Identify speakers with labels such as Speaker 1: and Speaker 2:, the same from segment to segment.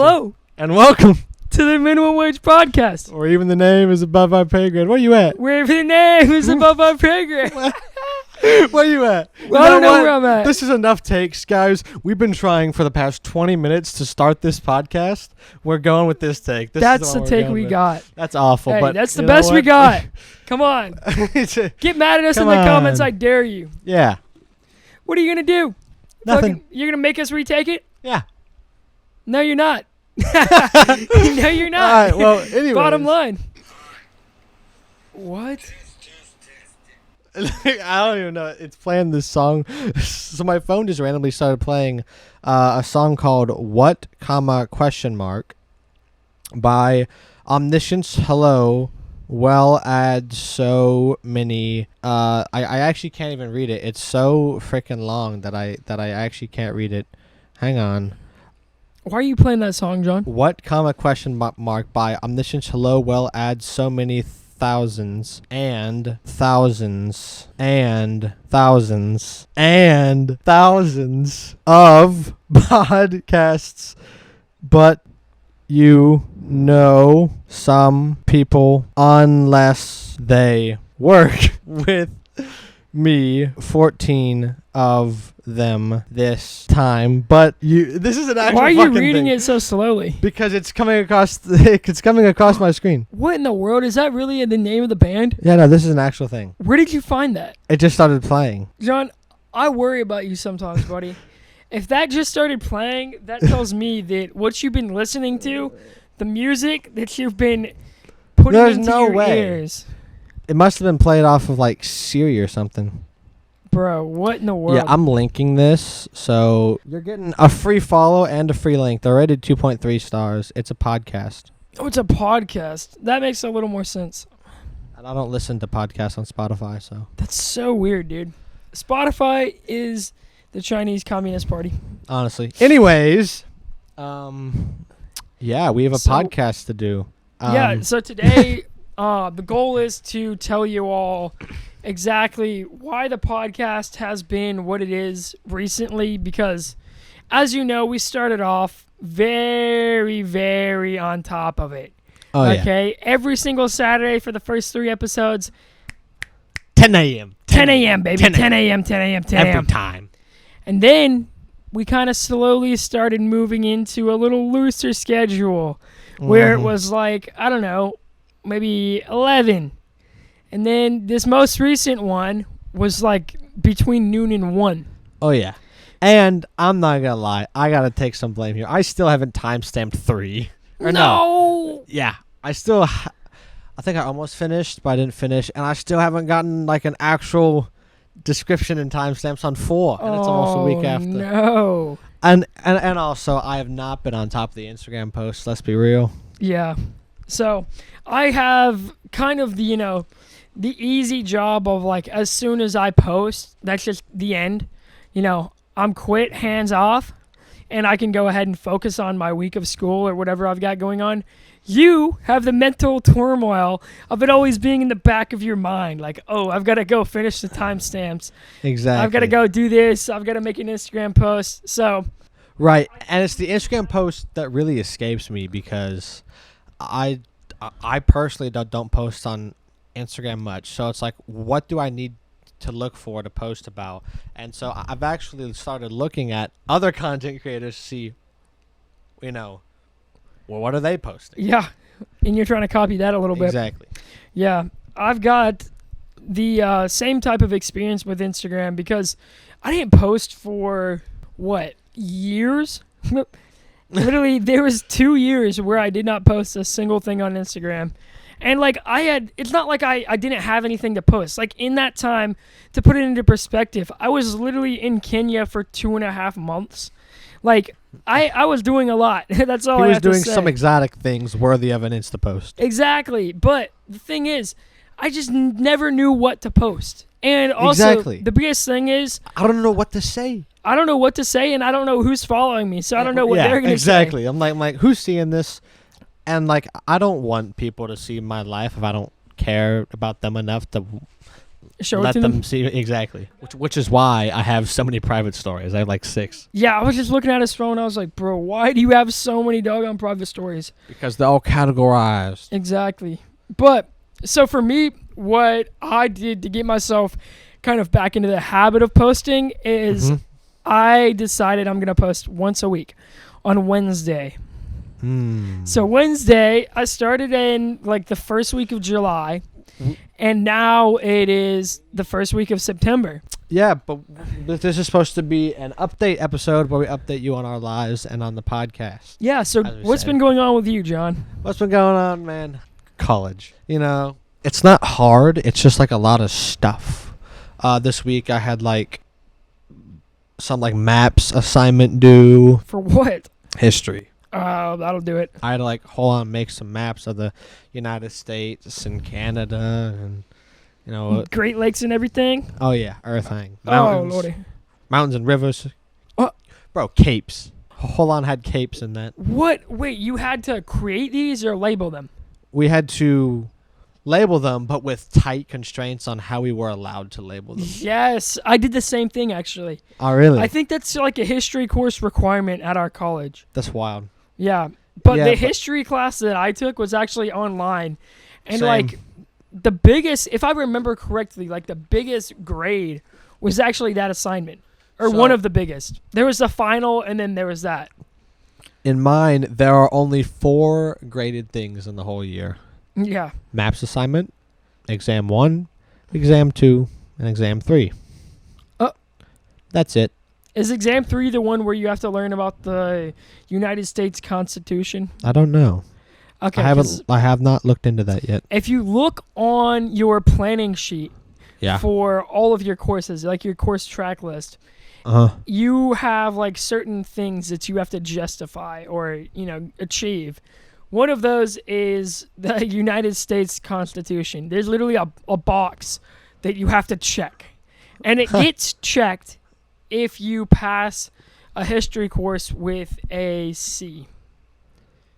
Speaker 1: Hello.
Speaker 2: And welcome
Speaker 1: to the Minimum Wage Podcast.
Speaker 2: Or even the name is above our pay grade. Where you at?
Speaker 1: Wherever the name is above our pay grade.
Speaker 2: Where you at?
Speaker 1: Well, I don't know where I'm at.
Speaker 2: This is enough takes, guys. We've been trying for the past 20 minutes to start this podcast. We're going with this take.
Speaker 1: That's the take we got.
Speaker 2: That's awful.
Speaker 1: Hey,
Speaker 2: but
Speaker 1: that's the best we got. Come on. Get mad at us in the
Speaker 2: Come
Speaker 1: comments.
Speaker 2: on.
Speaker 1: I dare you.
Speaker 2: Yeah.
Speaker 1: What are you going to do?
Speaker 2: Nothing.
Speaker 1: You're going to make us retake it?
Speaker 2: Yeah.
Speaker 1: No, you're not. No, you're not.
Speaker 2: All right. Well, anyway.
Speaker 1: Bottom line. What?
Speaker 2: I don't even know. It's playing this song. So my phone just randomly started playing a song called What, question mark by Omniscience Hello. Well, add so many. I actually can't even read it. It's so freaking long that I actually can't read it. Hang on.
Speaker 1: Why are you playing that song, John?
Speaker 2: What, question mark by Omniscience Hello. Well, add so many thousands and thousands and thousands and thousands of podcasts, but you know some people, unless they work with me, 14 of them this time. But this is an actual.
Speaker 1: Why are you reading
Speaker 2: thing.
Speaker 1: it so slowly?
Speaker 2: Because it's coming across. It's coming across my screen.
Speaker 1: What in the world? Is that really the name of the band?
Speaker 2: Yeah, no, this is an actual thing.
Speaker 1: Where did you find that?
Speaker 2: It just started playing.
Speaker 1: John, I worry about you sometimes, buddy. If that just started playing, that tells me that what you've been listening to, the music that you've been putting
Speaker 2: There's
Speaker 1: into
Speaker 2: no
Speaker 1: your
Speaker 2: way.
Speaker 1: ears.
Speaker 2: It must have been played off of like Siri or something.
Speaker 1: Bro, what in the world?
Speaker 2: Yeah, I'm linking this, so you're getting a free follow and a free link. They're rated 2.3 stars. It's a podcast.
Speaker 1: Oh, it's a podcast. That makes a little more sense.
Speaker 2: And I don't listen to podcasts on Spotify, so.
Speaker 1: That's so weird, dude. Spotify is the Chinese Communist Party.
Speaker 2: Honestly. Anyways, yeah, we have a podcast to do.
Speaker 1: Yeah, so today the goal is to tell you all exactly why the podcast has been what it is recently, because as you know, we started off very, very on top of it.
Speaker 2: Oh,
Speaker 1: okay? Yeah. Every single Saturday for the first 3 episodes.
Speaker 2: 10 a.m.
Speaker 1: 10 a.m., baby. 10 a.m., 10 a.m., 10 a.m.
Speaker 2: Every time.
Speaker 1: And then we kind of slowly started moving into a little looser schedule where it was like, I don't know, maybe 11. And then this most recent one was like between noon and 1.
Speaker 2: Oh, yeah. And I'm not going to lie. I got to take some blame here. I still haven't timestamped 3. Or no. Yeah. I think I almost finished, but I didn't finish. And I still haven't gotten like an actual description and timestamps on 4. And it's almost a week after.
Speaker 1: No.
Speaker 2: And also, I have not been on top of the Instagram posts. Let's be real.
Speaker 1: Yeah. So I have kind of the easy job of like, as soon as I post, that's just the end. I'm quit, hands off, and I can go ahead and focus on my week of school or whatever I've got going on. You have the mental turmoil of it always being in the back of your mind. Like, oh, I've got to go finish the timestamps.
Speaker 2: Exactly.
Speaker 1: I've got to go do this. I've got to make an Instagram post. So.
Speaker 2: Right. And it's the Instagram post that really escapes me because I personally don't post on Instagram much. So it's like, what do I need to look for to post about? And so I've actually started looking at other content creators to see, well, what are they posting?
Speaker 1: Yeah. And you're trying to copy that a little bit.
Speaker 2: Exactly.
Speaker 1: Yeah. I've got the same type of experience with Instagram because I didn't post for, years? Literally, there was 2 years where I did not post a single thing on Instagram. And, it's not like I didn't have anything to post. Like, in that time, to put it into perspective, I was literally in Kenya for 2.5 months. Like, I was doing a lot. That's all I have to say.
Speaker 2: He was doing some exotic things worthy of an Insta post.
Speaker 1: Exactly. But the thing is, I just never knew what to post. And also, the biggest thing is,
Speaker 2: I don't know what to say.
Speaker 1: I don't know what to say, and I don't know who's following me, so I don't know what they're going to say.
Speaker 2: Exactly. I'm like, who's seeing this? And, I don't want people to see my life if I don't care about them enough to
Speaker 1: show it
Speaker 2: Let
Speaker 1: to
Speaker 2: them
Speaker 1: them.
Speaker 2: see exactly. Which is why I have so many private stories. I have like 6
Speaker 1: Yeah, I was just looking at his phone. I was like, bro, why do you have so many doggone private stories?
Speaker 2: because they're all categorized.
Speaker 1: Exactly. But so for me, what I did to get myself kind of back into the habit of posting is
Speaker 2: Mhm.
Speaker 1: I decided I'm going to post once a week on Wednesday. So Wednesday, I started in like the first week of July, and now it is the first week of September.
Speaker 2: Yeah, but this is supposed to be an update episode where we update you on our lives and on the podcast.
Speaker 1: Yeah, so
Speaker 2: As we
Speaker 1: what's
Speaker 2: said.
Speaker 1: been going on with you, John?
Speaker 2: What's been going on, man? College. You know, it's not hard. It's just like a lot of stuff. This week I had like some like maps assignment due.
Speaker 1: For what?
Speaker 2: History.
Speaker 1: That'll do it.
Speaker 2: I had to like make some maps of the United States and Canada and you know.
Speaker 1: Great Lakes and everything?
Speaker 2: Oh yeah, everything.
Speaker 1: Oh,
Speaker 2: Mountains,
Speaker 1: lordy.
Speaker 2: mountains and rivers.
Speaker 1: Oh.
Speaker 2: Bro, capes. Holon had capes in that.
Speaker 1: What? Wait, you had to create these or label them?
Speaker 2: We had to label them, but with tight constraints on how we were allowed to label them.
Speaker 1: Yes, I did the same thing actually.
Speaker 2: Oh, really?
Speaker 1: I think that's like a history course requirement at our college.
Speaker 2: That's wild.
Speaker 1: Yeah, but
Speaker 2: Yeah,
Speaker 1: the
Speaker 2: but-
Speaker 1: history class that I took was actually online. And
Speaker 2: Same.
Speaker 1: like the biggest, if I remember correctly, like the biggest grade was actually that assignment. Or
Speaker 2: So-
Speaker 1: one of the biggest. There was the final and then there was that.
Speaker 2: In mine, there are only 4 graded things in the whole year.
Speaker 1: Yeah.
Speaker 2: Maps assignment, exam 1, exam 2, and exam 3. That's it.
Speaker 1: Is exam 3 the one where you have to learn about the United States Constitution?
Speaker 2: I don't know.
Speaker 1: Okay.
Speaker 2: I have not looked into that yet.
Speaker 1: If you look on your planning sheet
Speaker 2: Yeah.
Speaker 1: for all of your courses, like your course track list,
Speaker 2: Uh-huh.
Speaker 1: you have like certain things that you have to justify or, achieve. One of those is the United States Constitution. There's literally a box that you have to check. And it gets checked if you pass a history course with a C.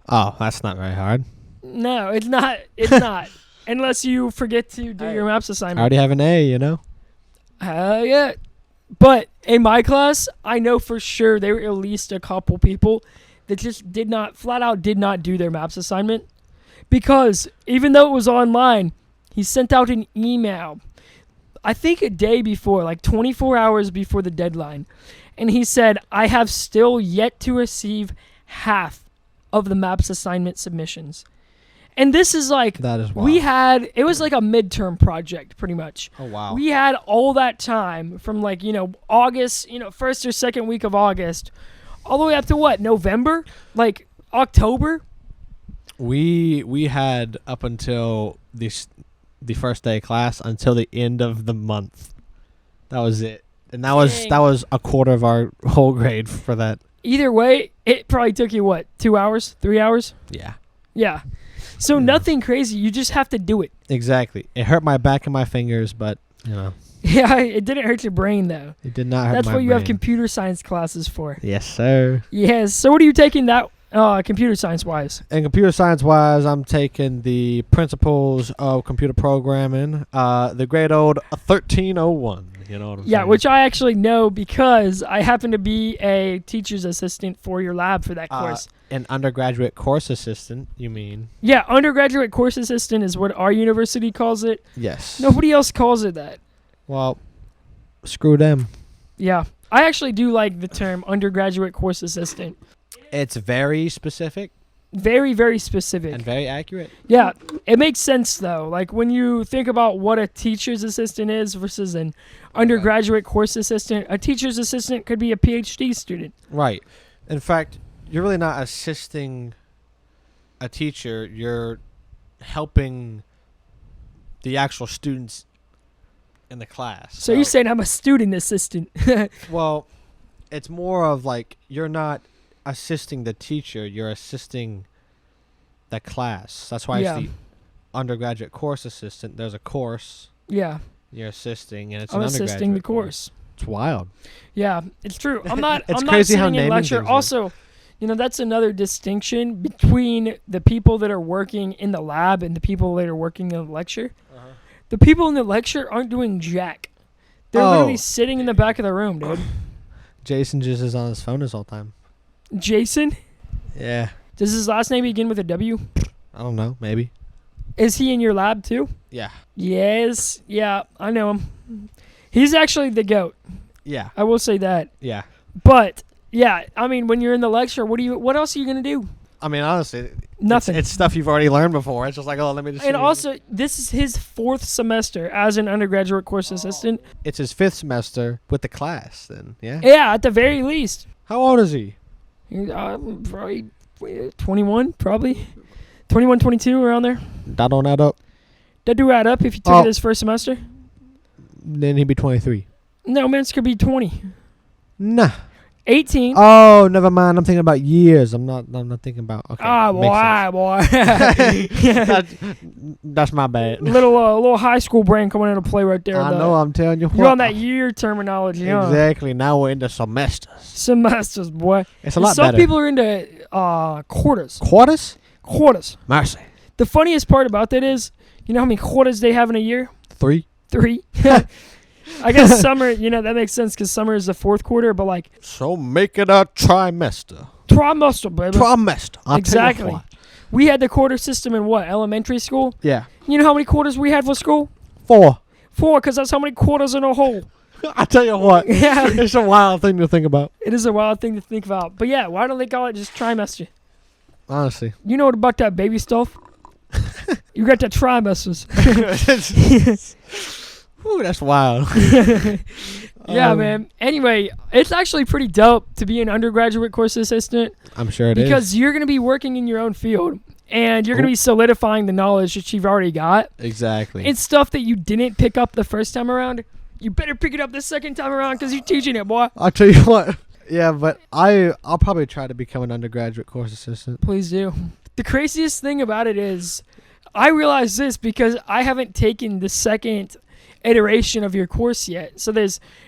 Speaker 2: Oh, that's not very hard.
Speaker 1: No, it's not. It's not. Unless you forget to do your maps
Speaker 2: I
Speaker 1: assignment.
Speaker 2: already have an A, you know?
Speaker 1: Yeah. But in my class, I know for sure there were at least a couple people that just flat out did not do their maps assignment. Because even though it was online, he sent out an email, I think a day before, like 24 hours before the deadline. And he said, I have still yet to receive half of the maps assignment submissions. And this is like,
Speaker 2: That is wild.
Speaker 1: it was like a midterm project pretty much.
Speaker 2: Oh, wow.
Speaker 1: We had all that time from like, August, first or second week of August, all the way up to what, November? Like October?
Speaker 2: We had up until the first day of class until the end of the month. That was it. And that
Speaker 1: Dang.
Speaker 2: was a quarter of our whole grade for that.
Speaker 1: Either way, it probably took you what, 2 hours, 3 hours?
Speaker 2: Yeah.
Speaker 1: Yeah. So nothing crazy. You just have to do it.
Speaker 2: Exactly. It hurt my back and my fingers, but,
Speaker 1: Yeah, it didn't hurt your brain though.
Speaker 2: it did not hurt
Speaker 1: That's
Speaker 2: my
Speaker 1: what you have
Speaker 2: brain.
Speaker 1: computer science classes for.
Speaker 2: Yes, sir.
Speaker 1: Yes. So what are you taking that computer science wise?
Speaker 2: And computer science-wise, I'm taking the principles of computer programming, the great old 1301. You know what I'm
Speaker 1: Yeah,
Speaker 2: saying?
Speaker 1: which I actually know because I happen to be a teacher's assistant for your lab for that course.
Speaker 2: An undergraduate course assistant, you mean?
Speaker 1: Yeah, undergraduate course assistant is what our university calls it.
Speaker 2: Yes.
Speaker 1: Nobody else calls it that.
Speaker 2: Well, screw them.
Speaker 1: Yeah. I actually do like the term undergraduate course assistant.
Speaker 2: It's very specific
Speaker 1: Very, very specific.
Speaker 2: and very accurate.
Speaker 1: Yeah, it makes sense though. Like when you think about what a teacher's assistant is versus an undergraduate course assistant, a teacher's assistant could be a PhD student.
Speaker 2: Right. In fact, you're really not assisting a teacher. You're helping the actual students in the class.
Speaker 1: So you're saying I'm a student assistant.
Speaker 2: Well, it's more of like you're not assisting the teacher. You're assisting the class. That's why
Speaker 1: Yeah.
Speaker 2: it's the undergraduate course assistant. There's a course
Speaker 1: Yeah,
Speaker 2: you're assisting, and it's
Speaker 1: I'm
Speaker 2: an
Speaker 1: assisting the
Speaker 2: undergraduate
Speaker 1: course.
Speaker 2: It's wild.
Speaker 1: Yeah, it's true. I'm not.
Speaker 2: It's
Speaker 1: I'm
Speaker 2: crazy
Speaker 1: not
Speaker 2: how
Speaker 1: sitting in
Speaker 2: naming
Speaker 1: lecture.
Speaker 2: things work.
Speaker 1: Also, that's another distinction between the people that are working in the lab and the people that are working in the lecture. The people in the lecture aren't doing jack. They're
Speaker 2: Oh.
Speaker 1: literally sitting in the back of the room, dude.
Speaker 2: Jason just is on his phone this whole time.
Speaker 1: Jason?
Speaker 2: Yeah.
Speaker 1: Does his last name begin with a W?
Speaker 2: I don't know. Maybe.
Speaker 1: Is he in your lab too?
Speaker 2: Yeah.
Speaker 1: Yes. Yeah, I know him. He's actually the GOAT.
Speaker 2: Yeah.
Speaker 1: I will say that.
Speaker 2: Yeah.
Speaker 1: But yeah, I mean, when you're in the lecture, what else are you gonna do?
Speaker 2: I mean, honestly,
Speaker 1: Nothing.
Speaker 2: It's stuff you've already learned before. It's just like, oh, let me just.
Speaker 1: And
Speaker 2: see.
Speaker 1: also, this is his 4th semester as an undergraduate course assistant.
Speaker 2: It's his 5th semester with the class. Then, yeah.
Speaker 1: Yeah, at the very least.
Speaker 2: How old is he?
Speaker 1: Probably 21, probably. 21, 22, around there.
Speaker 2: That don't add up.
Speaker 1: That do add up if you took it his first semester.
Speaker 2: Then he'd be 23.
Speaker 1: No, man, it's could be 20.
Speaker 2: Nah.
Speaker 1: 18.
Speaker 2: Oh, never mind. I'm thinking about years. I'm not thinking about. Okay.
Speaker 1: Boy.
Speaker 2: That's my bad.
Speaker 1: little high school brain coming into play right there.
Speaker 2: I know. I'm telling you.
Speaker 1: You're on that year terminology, huh?
Speaker 2: Exactly. Now we're into semesters.
Speaker 1: Semesters, boy.
Speaker 2: It's a lot
Speaker 1: Some
Speaker 2: better.
Speaker 1: people are into quarters.
Speaker 2: Quarters?
Speaker 1: Quarters.
Speaker 2: Mercy.
Speaker 1: The funniest part about that is, you know how many quarters they have in a year?
Speaker 2: 3.
Speaker 1: 3. I guess summer, that makes sense because summer is the 4th quarter, but like
Speaker 2: So make it a trimester.
Speaker 1: trimester, baby.
Speaker 2: Trimester. I'll
Speaker 1: Exactly.
Speaker 2: tell you what.
Speaker 1: We had the quarter system in what? Elementary school?
Speaker 2: Yeah.
Speaker 1: You know how many quarters we had for school?
Speaker 2: 4.
Speaker 1: 4, because that's how many quarters in a hole.
Speaker 2: I tell you what.
Speaker 1: Yeah.
Speaker 2: It's a wild thing to think about.
Speaker 1: It is a wild thing to think about. But yeah, why don't they call it just trimester?
Speaker 2: Honestly.
Speaker 1: You know what about that baby stuff? You got the trimesters.
Speaker 2: Ooh, that's wild.
Speaker 1: Yeah, man. Anyway, it's actually pretty dope to be an undergraduate course assistant.
Speaker 2: I'm sure it is.
Speaker 1: Because you're going to be working in your own field. And you're going to be solidifying the knowledge that you've already got.
Speaker 2: Exactly.
Speaker 1: It's stuff that you didn't pick up the first time around. You better pick it up the second time around because you're teaching it, boy.
Speaker 2: I'll tell you what. Yeah, but I'll probably try to become an undergraduate course assistant.
Speaker 1: Please do. The craziest thing about it is I realized this because I haven't taken the second iteration of your course yet. So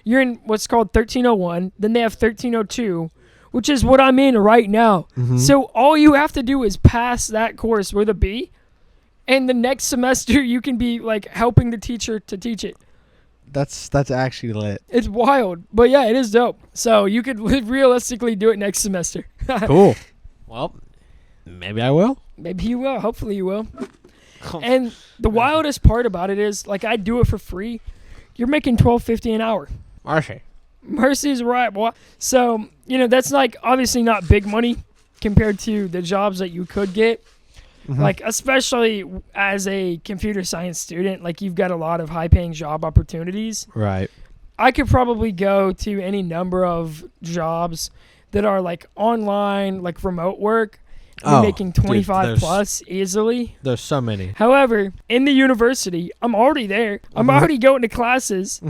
Speaker 1: you're in what's called 1301, then they have 1302, which is what I'm in right now.
Speaker 2: Mm-hmm.
Speaker 1: So all you have to do is pass that course with a B, and the next semester you can be like helping the teacher to teach it.
Speaker 2: That's actually lit.
Speaker 1: It's wild, but yeah, it is dope. So you could realistically do it next semester.
Speaker 2: Cool. Well, maybe I will.
Speaker 1: Maybe you will. Hopefully you will. And the wildest part about it is, like, I do it for free. You're making $12.50 an hour. Mercy's right, boy. So, that's like obviously not big money compared to the jobs that you could get. Mm-hmm. Like, especially as a computer science student, like, you've got a lot of high-paying job opportunities.
Speaker 2: Right.
Speaker 1: I could probably go to any number of jobs that are, like, online, like, remote work. You're making 25 plus easily.
Speaker 2: There's so many.
Speaker 1: However, in the university, I'm already there. I'm already going to classes.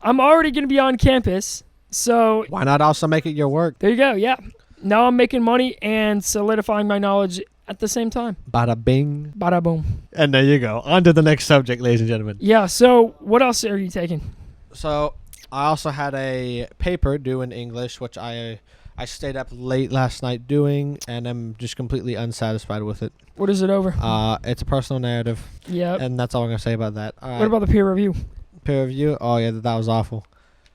Speaker 1: I'm already going to be on campus. So
Speaker 2: why not also make it your work?
Speaker 1: There you go. Yeah. Now I'm making money and solidifying my knowledge at the same time.
Speaker 2: Bada bing.
Speaker 1: Bada boom.
Speaker 2: And there you go. On to the next subject, ladies and gentlemen.
Speaker 1: Yeah. So what else are you taking?
Speaker 2: So I also had a paper due in English, which I stayed up late last night doing, and I'm just completely unsatisfied with it.
Speaker 1: What is it over?
Speaker 2: It's a personal narrative.
Speaker 1: Yeah.
Speaker 2: And that's all I'm going to say about that.
Speaker 1: What about the peer review?
Speaker 2: Peer review? Oh, yeah, that was awful.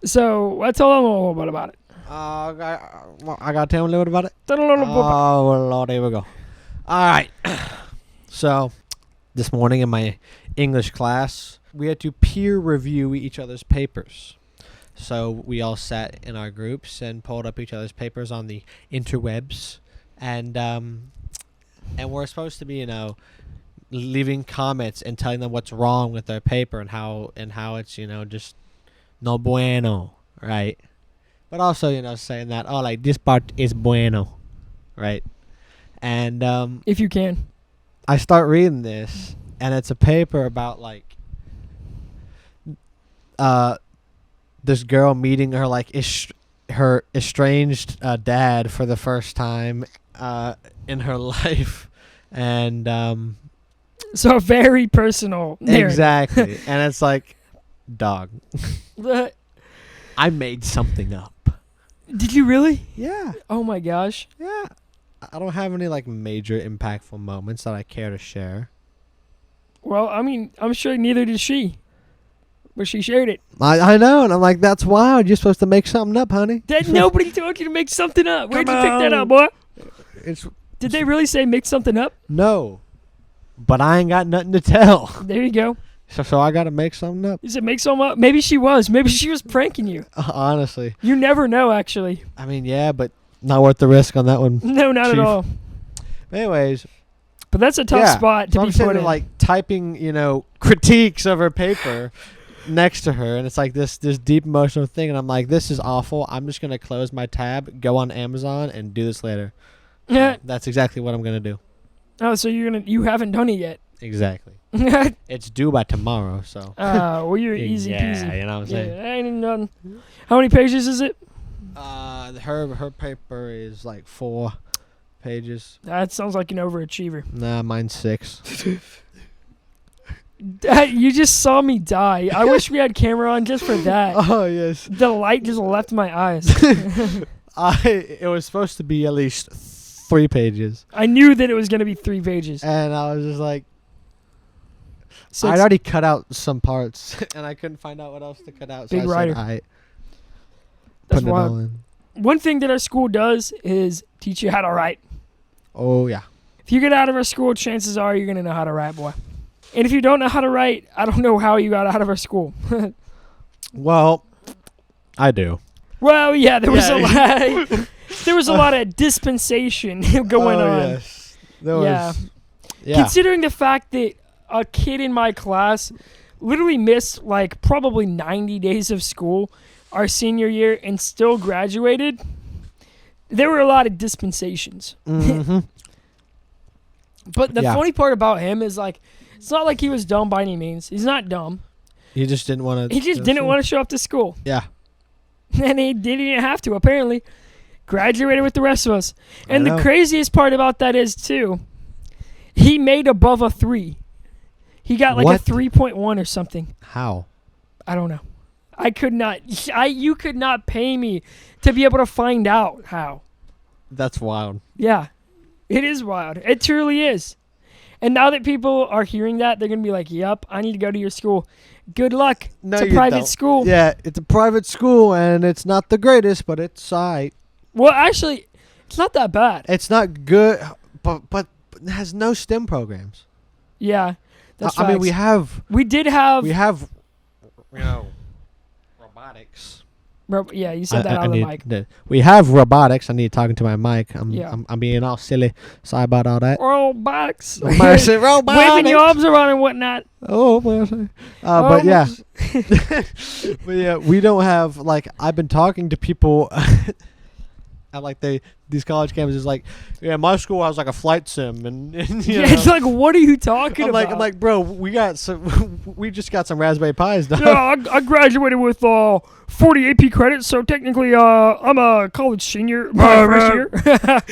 Speaker 1: So let's tell them a little bit about it.
Speaker 2: I got to tell them a little bit about it?
Speaker 1: Tell them a little bit about it.
Speaker 2: Oh, Lord, here we go. All right. So this morning in my English class, we had to peer review each other's papers. So we all sat in our groups and pulled up each other's papers on the interwebs, and we're supposed to be, leaving comments and telling them what's wrong with their paper and how it's, just no bueno, right? But also, saying that, oh, like, this part is bueno, right? And
Speaker 1: if you can,
Speaker 2: I start reading this, and it's a paper about, like, this girl meeting her, like, her estranged dad for the first time in her life. And
Speaker 1: so very personal narrative.
Speaker 2: exactly. And it's like, dog, I made something up.
Speaker 1: Did you really?
Speaker 2: Yeah.
Speaker 1: Oh my gosh.
Speaker 2: Yeah. I don't have any, like, major impactful moments that I care to share.
Speaker 1: Well, I mean, I'm sure neither did she. but she shared it.
Speaker 2: I know, and I'm like, that's wild. You're supposed to make something up, honey.
Speaker 1: That nobody told you to make something up. Where'd you
Speaker 2: Come
Speaker 1: pick that
Speaker 2: on.
Speaker 1: up, boy?
Speaker 2: It's
Speaker 1: Did they really say make something up?
Speaker 2: no, but I ain't got nothing to tell.
Speaker 1: There you go.
Speaker 2: So I got to make something up.
Speaker 1: You said make something up. Maybe she was. Maybe she was pranking you.
Speaker 2: Honestly,
Speaker 1: You never know, actually.
Speaker 2: I mean, yeah, but not worth the risk on that one.
Speaker 1: No, not
Speaker 2: Chief.
Speaker 1: at all.
Speaker 2: Anyways,
Speaker 1: But that's a tough
Speaker 2: yeah,
Speaker 1: spot to
Speaker 2: so
Speaker 1: be
Speaker 2: I'm sitting
Speaker 1: put
Speaker 2: there,
Speaker 1: in.
Speaker 2: like typing, critiques of her paper next to her, and it's like this deep emotional thing, and I'm like, this is awful. I'm just gonna close my tab, go on Amazon, and do this later.
Speaker 1: Yeah.
Speaker 2: That's exactly what I'm gonna do.
Speaker 1: Oh, so you haven't done it yet.
Speaker 2: Exactly. It's due by tomorrow, so.
Speaker 1: Well, you're easy
Speaker 2: yeah,
Speaker 1: peasy.
Speaker 2: you know what I'm saying.
Speaker 1: Yeah, ain't nothing. How many pages is it?
Speaker 2: Her paper is like 4 pages.
Speaker 1: That sounds like an overachiever.
Speaker 2: Nah, mine's 6.
Speaker 1: You just saw me die. I wish we had camera on just for that.
Speaker 2: Oh yes.
Speaker 1: The light just left my eyes.
Speaker 2: It was supposed to be at least 3 pages,
Speaker 1: I knew that it was going to be 3 pages.
Speaker 2: and I was just like,
Speaker 1: So
Speaker 2: I'd
Speaker 1: it's
Speaker 2: already cut out some parts, and I couldn't find out what else to cut out. So
Speaker 1: Big
Speaker 2: I
Speaker 1: writer.
Speaker 2: said, "I
Speaker 1: That's
Speaker 2: put it
Speaker 1: wild.
Speaker 2: all in."
Speaker 1: one thing that our school does is teach you how to write.
Speaker 2: Oh yeah.
Speaker 1: If you get out of our school, chances are you're going to know how to write, boy. And if you don't know how to write, I don't know how you got out of our school.
Speaker 2: Well, I do.
Speaker 1: Well, yeah, there was a
Speaker 2: Yeah.
Speaker 1: lot. There was a lot of dispensation going
Speaker 2: Oh,
Speaker 1: on.
Speaker 2: Yes. There
Speaker 1: Yeah.
Speaker 2: was. Yeah.
Speaker 1: Considering the fact that a kid in my class literally missed like probably 90 days of school our senior year and still graduated, there were a lot of dispensations.
Speaker 2: Mm-hmm.
Speaker 1: But the
Speaker 2: Yeah.
Speaker 1: funny part about him is like, it's not like he was dumb by any means. He's not dumb.
Speaker 2: He just didn't want to.
Speaker 1: He just didn't want to show up to school.
Speaker 2: Yeah.
Speaker 1: And he didn't have to, apparently. Graduated with the rest of us. And
Speaker 2: I
Speaker 1: the
Speaker 2: know.
Speaker 1: craziest part about that is, too, he made above a 3. He got like
Speaker 2: What?
Speaker 1: a 3.1 or something.
Speaker 2: How?
Speaker 1: I don't know. I could not. You could not pay me to be able to find out how.
Speaker 2: That's wild.
Speaker 1: Yeah. It is wild. It truly is. And now that people are hearing that, they're going to be like, yep, I need to go to your school. Good luck.
Speaker 2: No,
Speaker 1: it's a
Speaker 2: you
Speaker 1: private
Speaker 2: don't.
Speaker 1: school.
Speaker 2: Yeah, it's a private school, and it's not the greatest, but it's alright.
Speaker 1: Well, actually, it's not that bad.
Speaker 2: It's not good, but it has no STEM programs.
Speaker 1: Yeah. That's
Speaker 2: I mean, we
Speaker 1: facts.
Speaker 2: have
Speaker 1: We did have.
Speaker 2: robotics.
Speaker 1: Yeah, you said that on the mic.
Speaker 2: We have robotics. I need talking to my mic.
Speaker 1: Yeah.
Speaker 2: I'm being all silly. Sorry about all that.
Speaker 1: Robotics.
Speaker 2: Mercy, robotics.
Speaker 1: Waving your arms around and whatnot.
Speaker 2: Oh, mercy. But yeah.
Speaker 1: Almost.
Speaker 2: But yeah, we don't have, like, I've been talking to people at like these college campuses, like, yeah, my school has like a flight sim, and you
Speaker 1: Yeah,
Speaker 2: know.
Speaker 1: it's like, what are you talking about?
Speaker 2: I'm like, bro, we just got some Raspberry Pis, dog.
Speaker 1: Yeah, I graduated with 40 AP credits, so technically I'm a college senior, my first year.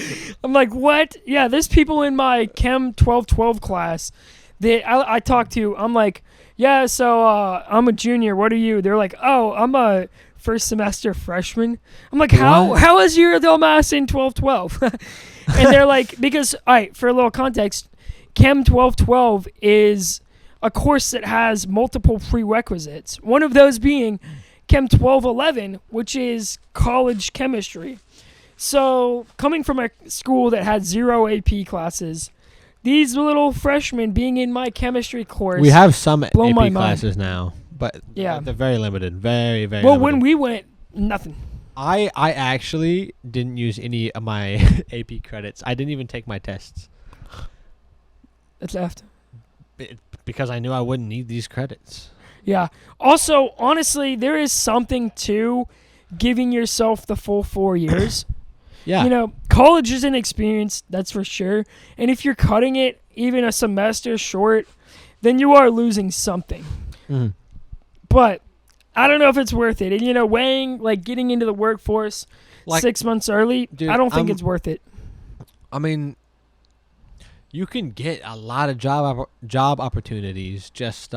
Speaker 1: I'm like, what? Yeah, there's people in my Chem 1212 class that I talk to. I'm like, yeah, so I'm a junior. What are you? They're like, oh, I'm a first semester freshman. I'm like, how is your dumbass in 1212? And they're like, because, all right, for a little context, Chem 1212 is a course that has multiple prerequisites. One of those being Chem 1211, which is college chemistry. So coming from a school that had 0 AP classes, these little freshmen being in my chemistry course.
Speaker 2: We have some
Speaker 1: blow my
Speaker 2: AP
Speaker 1: mind.
Speaker 2: classes now, but
Speaker 1: Yeah.
Speaker 2: they're very limited. Very, very
Speaker 1: Well,
Speaker 2: limited.
Speaker 1: when we went, nothing.
Speaker 2: I actually didn't use any of my AP credits. I didn't even take my tests
Speaker 1: That's left.
Speaker 2: because I knew I wouldn't need these credits.
Speaker 1: Yeah. Also, honestly, there is something to giving yourself the full 4 years.
Speaker 2: Yeah.
Speaker 1: You know, college is an experience, that's for sure. And if you're cutting it even a semester short, then you are losing something.
Speaker 2: Mhm.
Speaker 1: But I don't know if it's worth it. And, you know, weighing, like, getting into the workforce
Speaker 2: Like,
Speaker 1: 6 months early,
Speaker 2: dude,
Speaker 1: I don't think it's worth it.
Speaker 2: I mean, you can get a lot of job opportunities just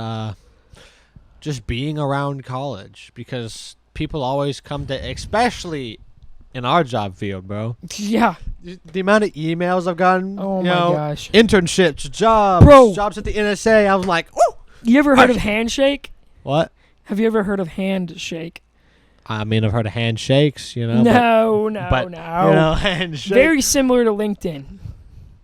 Speaker 2: being around college, because people always come to, especially in our job field, bro.
Speaker 1: Yeah.
Speaker 2: The amount of emails I've gotten,
Speaker 1: Oh,
Speaker 2: you
Speaker 1: my
Speaker 2: know,
Speaker 1: gosh.
Speaker 2: internships, jobs,
Speaker 1: Bro.
Speaker 2: jobs at the NSA. I was like, oh,
Speaker 1: You ever heard of Handshake?
Speaker 2: what?
Speaker 1: Have you ever heard of Handshake?
Speaker 2: I mean, I've heard of handshakes, you know.
Speaker 1: No.
Speaker 2: But, you know, handshake.
Speaker 1: Very similar to LinkedIn.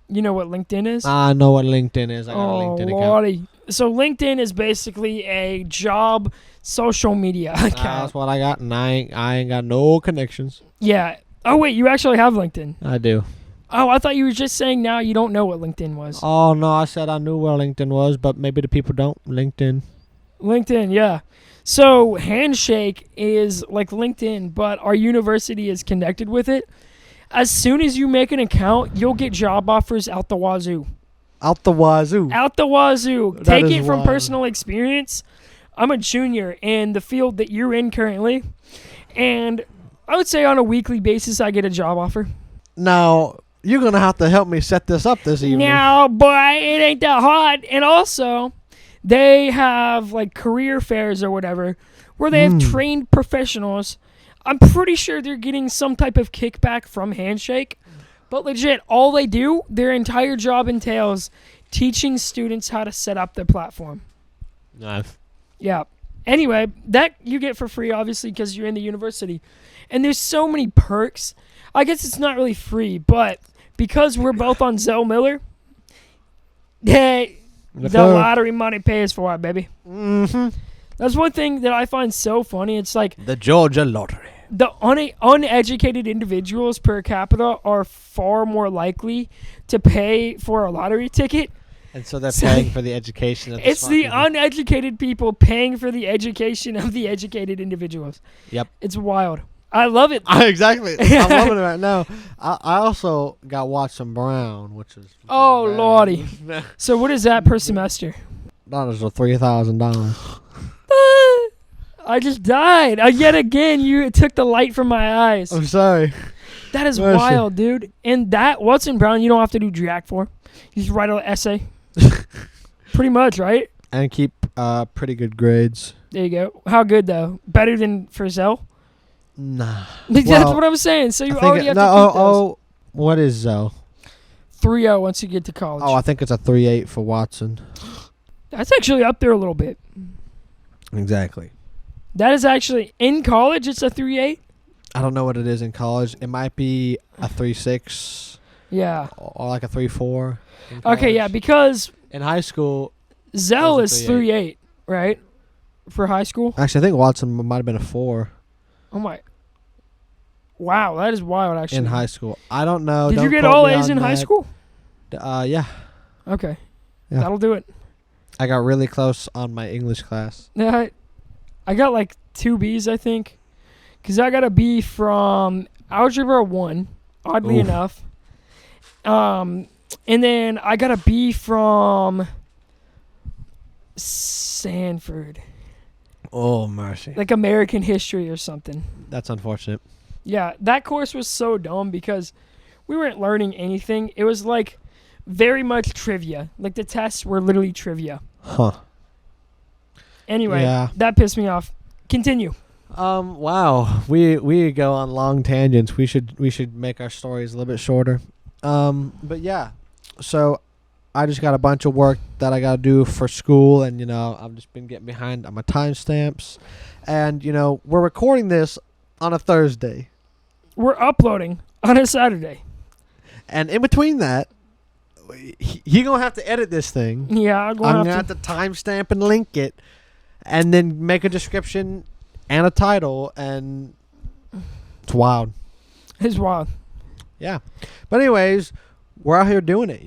Speaker 1: You know what LinkedIn is?
Speaker 2: I know what LinkedIn is. I got a LinkedIn account.
Speaker 1: Lordy. So LinkedIn is basically a job social media account.
Speaker 2: That's what I got, and I ain't got no connections.
Speaker 1: Yeah. Oh, wait, you actually have LinkedIn.
Speaker 2: I do.
Speaker 1: Oh, I thought you were just saying now you don't know what LinkedIn was.
Speaker 2: Oh, no, I said I knew where LinkedIn was, but maybe the people don't. LinkedIn,
Speaker 1: yeah. So Handshake is like LinkedIn, but our university is connected with it. As soon as you make an account, you'll get job offers out the wazoo.
Speaker 2: Out the wazoo.
Speaker 1: Out the wazoo.
Speaker 2: That
Speaker 1: Take
Speaker 2: is
Speaker 1: it from
Speaker 2: wild.
Speaker 1: personal experience. I'm a junior in the field that you're in currently, and I would say on a weekly basis I get a job offer.
Speaker 2: Now, you're going to have to help me set this up this evening.
Speaker 1: Now, boy, it ain't that hard. And also, they have like career fairs or whatever where they have trained professionals. I'm pretty sure they're getting some type of kickback from Handshake. But legit, all they do, their entire job entails teaching students how to set up their platform.
Speaker 2: Nice.
Speaker 1: Yeah. Anyway, that you get for free, obviously, because you're in the university. And there's so many perks. I guess it's not really free, but because we're both on Zell Miller, hey, the lottery money pays for it, baby.
Speaker 2: Mm-hmm.
Speaker 1: That's one thing that I find so funny. It's like
Speaker 2: The Georgia Lottery.
Speaker 1: the uneducated individuals per capita are far more likely to pay for a lottery ticket.
Speaker 2: And so they're paying for the education of the
Speaker 1: It's
Speaker 2: smart
Speaker 1: the
Speaker 2: people.
Speaker 1: uneducated people paying for the education of the educated individuals.
Speaker 2: Yep.
Speaker 1: It's wild. I love it.
Speaker 2: Exactly. I'm loving it right now. I also got Watson Brown, which is...
Speaker 1: Oh,
Speaker 2: bad.
Speaker 1: lordy. So what is that per semester?
Speaker 2: That is $3,000.
Speaker 1: I just died. Yet again, you took the light from my eyes.
Speaker 2: I'm sorry.
Speaker 1: That is
Speaker 2: Mercy.
Speaker 1: wild, dude. And that Watson Brown, you don't have to do jack for. You just write an essay. Pretty much, right?
Speaker 2: And keep pretty good grades.
Speaker 1: There you go. How good, though? Better than for Zell?
Speaker 2: Nah.
Speaker 1: That's
Speaker 2: Well,
Speaker 1: what I'm saying. So you
Speaker 2: I think
Speaker 1: already have to keep those.
Speaker 2: What is Zell?
Speaker 1: 3.0 once you get to college.
Speaker 2: Oh, I think it's a 3.8 for Watson.
Speaker 1: That's actually up there a little bit.
Speaker 2: Exactly.
Speaker 1: That is actually, in college, it's a 3.8?
Speaker 2: I don't know what it is in college. It might be a 3.6
Speaker 1: Yeah.
Speaker 2: or like a 3.4.
Speaker 1: Okay, yeah, because
Speaker 2: In high school,
Speaker 1: Zell
Speaker 2: It was
Speaker 1: is
Speaker 2: a
Speaker 1: 3.8, right? For high school?
Speaker 2: actually, I think Watson might have been a 4
Speaker 1: Oh, my. Wow, that is wild, actually.
Speaker 2: in high school. I don't know.
Speaker 1: Did
Speaker 2: Don't
Speaker 1: you get
Speaker 2: quote
Speaker 1: all
Speaker 2: me
Speaker 1: A's
Speaker 2: on
Speaker 1: in high
Speaker 2: that.
Speaker 1: school?
Speaker 2: Yeah.
Speaker 1: Okay.
Speaker 2: Yeah.
Speaker 1: That'll do it.
Speaker 2: I got really close on my English class.
Speaker 1: Yeah, I got like 2 B's, I think. Because I got a B from Algebra 1, oddly
Speaker 2: Oof.
Speaker 1: enough. And then I got a B from Sanford.
Speaker 2: Oh, mercy.
Speaker 1: Like American history or something.
Speaker 2: That's unfortunate.
Speaker 1: Yeah, that course was so dumb because we weren't learning anything. It was like very much trivia. Like the tests were literally trivia.
Speaker 2: Huh.
Speaker 1: Anyway,
Speaker 2: Yeah.
Speaker 1: that pissed me off. Continue.
Speaker 2: Wow. We go on long tangents. We should make our stories a little bit shorter. But yeah. So I just got a bunch of work that I got to do for school, and I've just been getting behind on my timestamps. And we're recording this on a Thursday.
Speaker 1: We're uploading on a Saturday.
Speaker 2: And in between that, you're going to have to edit this thing.
Speaker 1: Yeah,
Speaker 2: I'm going to have to timestamp and link it, and then make a description and a title, and it's wild.
Speaker 1: It's wild.
Speaker 2: Yeah. But anyways, we're out here doing it,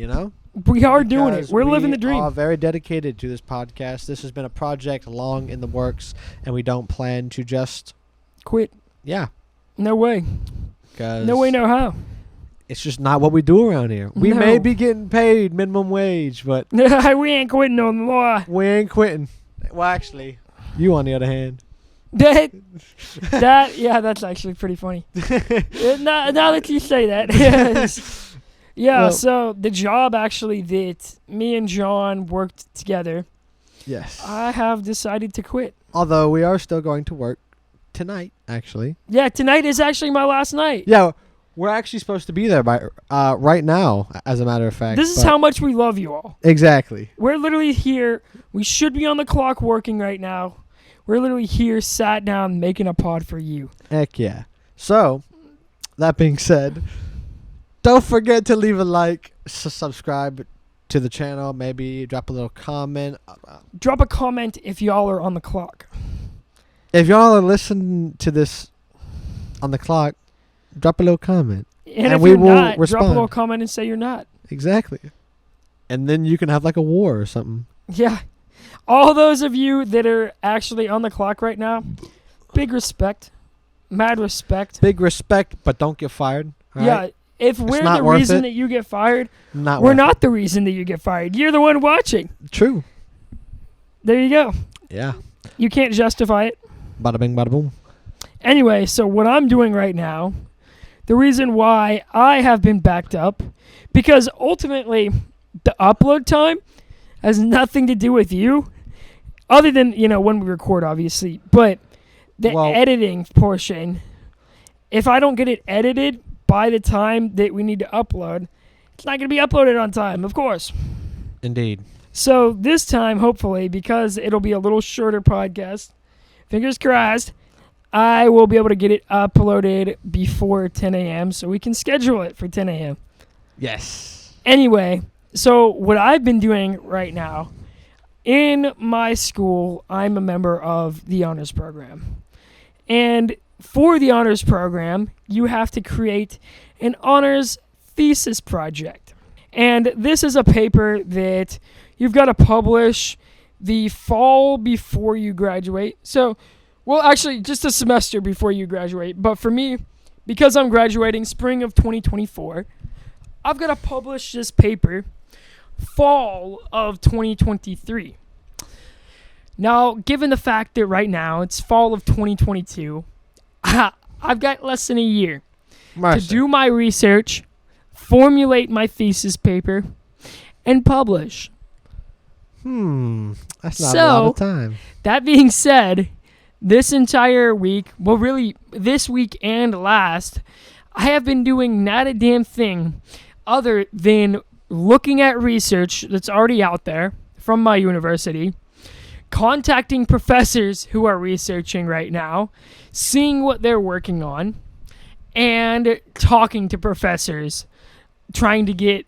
Speaker 1: We are doing it.
Speaker 2: Because
Speaker 1: We're living the
Speaker 2: We
Speaker 1: dream.
Speaker 2: are very dedicated to this podcast. This has been a project long in the works, and we don't plan to just,
Speaker 1: Quit.
Speaker 2: yeah.
Speaker 1: No way.
Speaker 2: 'Cause
Speaker 1: No way, no how.
Speaker 2: it's just not what we do around here. We
Speaker 1: No.
Speaker 2: may be getting paid minimum wage, but
Speaker 1: We ain't quitting on the law.
Speaker 2: we ain't quitting. Well, actually, you on the other hand.
Speaker 1: Yeah, that's actually pretty funny. Now that you say that. Yeah,
Speaker 2: Well-
Speaker 1: so the job actually that me and John worked together,
Speaker 2: Yes.
Speaker 1: I have decided to quit.
Speaker 2: Although we are still going to work tonight, actually.
Speaker 1: Yeah, tonight is actually my last night.
Speaker 2: Yeah, we're actually supposed to be there by right now, as a matter of fact.
Speaker 1: This is
Speaker 2: but-
Speaker 1: how much we love you all.
Speaker 2: Exactly.
Speaker 1: We're literally here. We should be on the clock working right now. We're literally here, sat down, making a pod for you.
Speaker 2: Heck yeah. So, that being said, don't forget to leave a like, subscribe to the channel, maybe drop a little comment.
Speaker 1: Drop a comment if y'all are on the clock.
Speaker 2: If y'all are listening to this on the clock, drop a little comment.
Speaker 1: And if
Speaker 2: we
Speaker 1: you're
Speaker 2: will
Speaker 1: not,
Speaker 2: respond.
Speaker 1: drop a little comment and say you're not.
Speaker 2: Exactly. And then you can have like a war or something.
Speaker 1: Yeah. All those of you that are actually on the clock right now, big respect. Mad respect.
Speaker 2: Big respect, but don't get fired. All
Speaker 1: yeah.
Speaker 2: right?
Speaker 1: If we're
Speaker 2: not
Speaker 1: the
Speaker 2: worth
Speaker 1: reason
Speaker 2: it.
Speaker 1: that you get fired,
Speaker 2: Not
Speaker 1: we're
Speaker 2: worth
Speaker 1: not the reason that you get fired. You're the one watching.
Speaker 2: it. True.
Speaker 1: There you go.
Speaker 2: Yeah.
Speaker 1: You can't justify it.
Speaker 2: Bada bing, bada boom.
Speaker 1: Anyway, so what I'm doing right now, the reason why I have been backed up, because ultimately the upload time has nothing to do with you, other than, when we record, obviously. But the editing portion, if I don't get it edited by the time that we need to upload, it's not going to be uploaded on time, of course.
Speaker 2: Indeed.
Speaker 1: So this time, hopefully, because it'll be a little shorter podcast, fingers crossed, I will be able to get it uploaded before 10 a.m. so we can schedule it for 10 a.m.
Speaker 2: Yes.
Speaker 1: Anyway, so what I've been doing right now, in my school, I'm a member of the honors program. And for the honors program, you have to create an honors thesis project. And this is a paper that you've got to publish the fall before you graduate. So, well, actually, just a semester before you graduate. But for me, because I'm graduating spring of 2024, I've got to publish this paper fall of 2023. Now, given the fact that right now it's fall of 2022, I've got less than a year to do my research, formulate my thesis paper, and publish.
Speaker 2: That's not a lot of time.
Speaker 1: That being said, this entire week, well, really this week and last, I have been doing not a damn thing other than looking at research that's already out there from my university, contacting professors who are researching right now, seeing what they're working on, and talking to professors, trying to get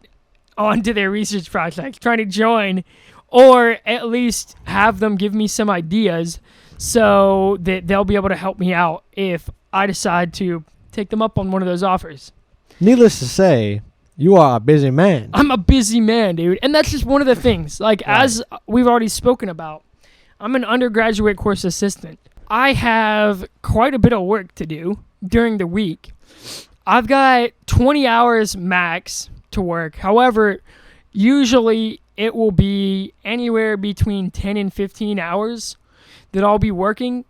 Speaker 1: onto their research projects, trying to join, or at least have them give me some ideas so that they'll be able to help me out if I decide to take them up on one of those offers.
Speaker 2: Needless to say, you are a busy man.
Speaker 1: I'm a busy man, dude. And that's just one of the things. Like, as we've already spoken about, I'm an undergraduate course assistant. I have quite a bit of work to do during the week. I've got 20 hours max to work. However, usually it will be anywhere between 10 and 15 hours that I'll be working.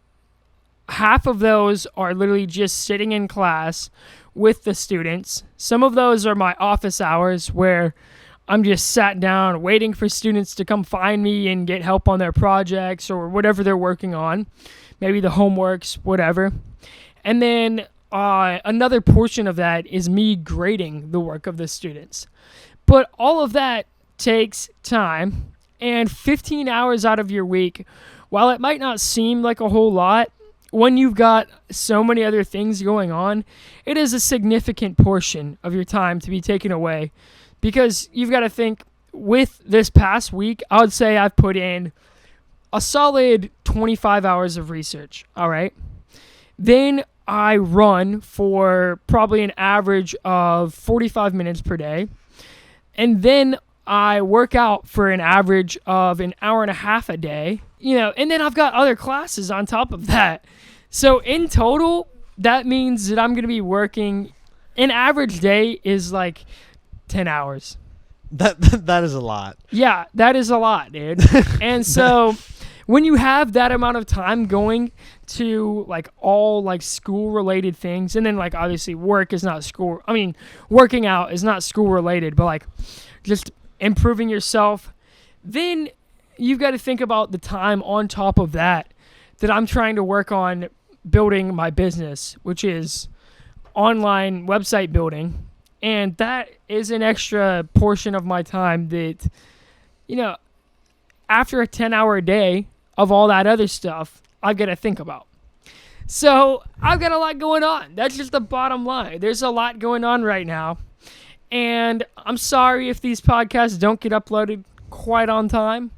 Speaker 1: Half of those are literally just sitting in class with the students. Some of those are my office hours where I'm just sat down waiting for students to come find me and get help on their projects or whatever they're working on. Maybe the homeworks, whatever. And then another portion of that is me grading the work of the students. But all of that takes time, and 15 hours out of your week, while it might not seem like a whole lot, when you've got so many other things going on, it is a significant portion of your time to be taken away. Because you've got to think, with this past week, I would say I've put in a solid 25 hours of research, all right? Then I run for probably an average of 45 minutes per day. And then I work out for an average of an hour and a half a day, and then I've got other classes on top of that. So in total, that means that I'm going to be working, an average day is like 10 hours.
Speaker 2: That is a lot.
Speaker 1: Yeah, that is a lot, dude. And so when you have that amount of time going to like all like school related things, and then like obviously working out is not school related, but like just improving yourself, then you've got to think about the time on top of that I'm trying to work on building my business, which is online website building. And that is an extra portion of my time that, after a 10-hour day of all that other stuff, I've got to think about. So I've got a lot going on. That's just the bottom line. There's a lot going on right now. And I'm sorry if these podcasts don't get uploaded quite on time.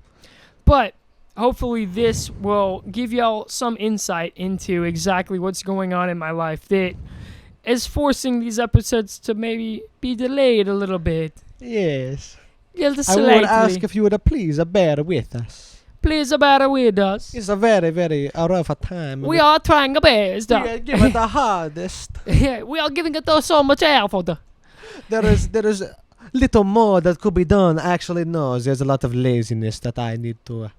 Speaker 1: But hopefully this will give y'all some insight into exactly what's going on in my life that is forcing these episodes to maybe be delayed a little bit.
Speaker 2: Yes.
Speaker 1: Just
Speaker 2: I would
Speaker 1: slightly.
Speaker 2: ask if you would please bear with us.
Speaker 1: Please bear with us.
Speaker 2: It's a very, very rough time.
Speaker 1: We are trying our best.
Speaker 2: We are giving the hardest.
Speaker 1: Yeah, we are giving it so much effort.
Speaker 2: There is little more that could be done. Actually, no. There's a lot of laziness that I need to...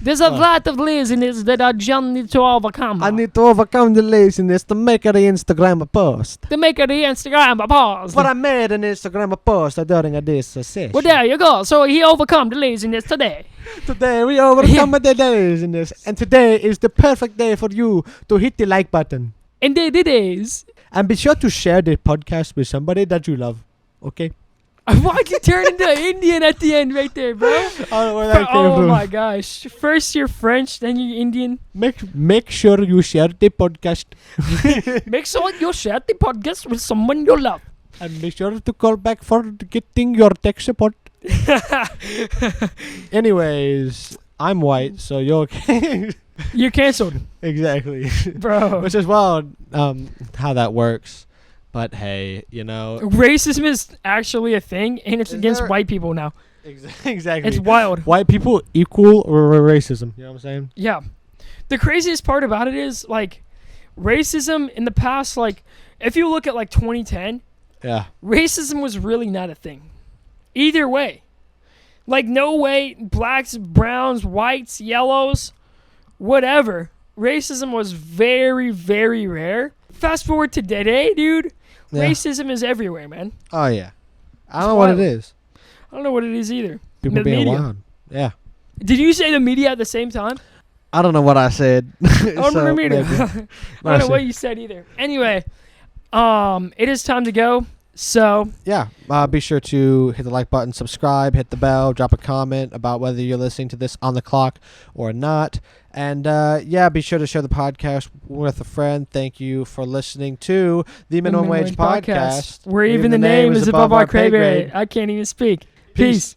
Speaker 1: There's a lot of laziness that I just need to overcome.
Speaker 2: I need to overcome the laziness to make the Instagram post.
Speaker 1: To make the Instagram post.
Speaker 2: But I made an Instagram post during this session.
Speaker 1: Well, there you go. So he overcome the laziness today.
Speaker 2: Today we overcome the laziness. And today is the perfect day for you to hit the like button.
Speaker 1: Indeed it is.
Speaker 2: And be sure to share the podcast with somebody that you love. Okay?
Speaker 1: Why'd you turn into Indian at the end right there, bro?
Speaker 2: I don't know where that came
Speaker 1: Oh
Speaker 2: from.
Speaker 1: my gosh. First you're French, then you're Indian.
Speaker 2: Make sure you share the podcast.
Speaker 1: Make sure you share the podcast with someone you love.
Speaker 2: And be sure to call back for getting your tech support. Anyways, I'm white, so you're okay.
Speaker 1: You're canceled.
Speaker 2: Exactly.
Speaker 1: Bro.
Speaker 2: Which is wild how that works. But hey, you know.
Speaker 1: Racism is actually a thing, and it's
Speaker 2: Is
Speaker 1: against
Speaker 2: there-
Speaker 1: white people now.
Speaker 2: Exactly.
Speaker 1: It's wild.
Speaker 2: White people equal racism. You know what I'm saying?
Speaker 1: Yeah. The craziest part about it is, like, racism in the past, like, if you look at, like, 2010,
Speaker 2: Yeah.
Speaker 1: racism was really not a thing. Either way. Like, no way, blacks, browns, whites, yellows, whatever. Racism was very, very rare. Fast forward to today, dude.
Speaker 2: Yeah.
Speaker 1: Racism is everywhere, man.
Speaker 2: Oh, yeah. I
Speaker 1: It's
Speaker 2: don't know what it
Speaker 1: wild.
Speaker 2: is.
Speaker 1: I don't know what it is either.
Speaker 2: People
Speaker 1: The
Speaker 2: being
Speaker 1: media.
Speaker 2: wild. Yeah.
Speaker 1: Did you say the media at the same time?
Speaker 2: I don't know what I said.
Speaker 1: I don't remember either. I don't know
Speaker 2: Mercy.
Speaker 1: what you said either. Anyway, it is time to go. So,
Speaker 2: Yeah, be sure to hit the like button, subscribe, hit the bell, drop a comment about whether you're listening to this on the clock or not. And yeah, be sure to share the podcast with a friend. Thank you for listening to the Minimum Wage Podcast.
Speaker 1: where even the name is above our pay grade. I can't even speak. Peace.